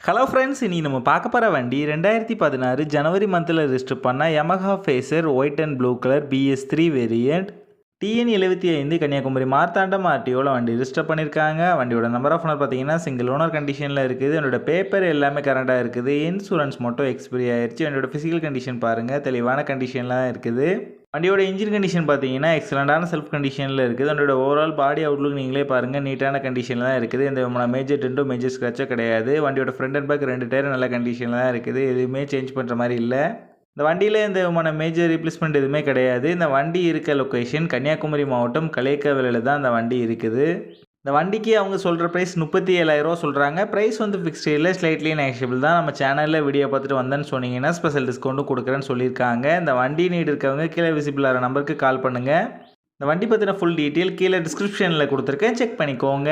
Hello friends, இனி நம்ம பார்க்க போகிற வண்டி 2016 ஜனவரி மந்தில் ரிஜிஸ்டர் பண்ண Yamaha Fazer white and blue colour BS3 variant TN 75 Kanyakumari Marthandam ஆர்டிஓவில் வண்டி ரிஜிஸ்டர் பண்ணியிருக்காங்க. வண்டியோட நம்பர் ஆஃப் ஓனர் பார்த்தீங்கன்னா சிங்கிள் ஓனர் கண்டிஷனில் இருக்குது. என்னோட பேப்பர் எல்லாமே கரண்டாக இருக்குது. இன்சூரன்ஸ் மட்டும் எக்ஸ்பிரி ஆயிடுச்சு. என்னோட ஃபிசிக்கல் கண்டிஷன் பாருங்கள், தெளிவான கண்டிஷனில் தான் இருக்குது. வண்டியோட இன்ஜின் கண்டிஷன் பார்த்தீங்கன்னா எக்ஸலண்டான செல்ஃப் கண்டிஷனில் இருக்குது. அதோட ஓவரால் பாடி அவுட்லுக் நீங்களே பாருங்கள், நீட்டான கண்டிஷனில் தான் இருக்குது. எந்த மேஜர் டென்ட்டோ மேஜர் ஸ்க்ராச்சோ கிடையாது. வண்டியோட ஃப்ரண்ட் அண்ட் பேக் 2 டயர் நல்ல கண்டிஷனில் தான் இருக்குது. எதுவுமே சேஞ்ச் பண்ணுற மாதிரி இல்லை. இந்த வண்டியில் எந்த விதமான மேஜர் ரீப்ளேஸ்மெண்ட் எதுவுமே கிடையாது. இந்த வண்டி இருக்க லொக்கேஷன் கன்னியாகுமரி மாவட்டம் களியக்காவிலில் தான் இந்த வண்டி இருக்குது. இந்த வண்டிக்கு அவங்க சொல்கிற ப்ரைஸ் 37,000 சொல்கிறாங்க. ப்ரைஸ் வந்து ஃபிக்ஸ்டு இல்லை, ஸ்லைட்லி நெகோஷியபிள் தான். நம்ம சேனலில் வீடியோ பார்த்துட்டு வந்தேன்னு சொன்னீங்கன்னா ஸ்பெஷல் டிஸ்கவுண்ட்டும் கொடுக்குறேன்னு சொல்லியிருக்காங்க. இந்த வண்டி நீட் இருக்கவங்க கீழே விசிபிள் ஆகிற நம்பருக்கு கால் பண்ணுங்கள். இந்த வண்டி பற்றின ஃபுல் டீட்டெயில் கீழே டிஸ்கிரிப்ஷனில் கொடுத்துருக்கேன், செக் பண்ணிக்கோங்க.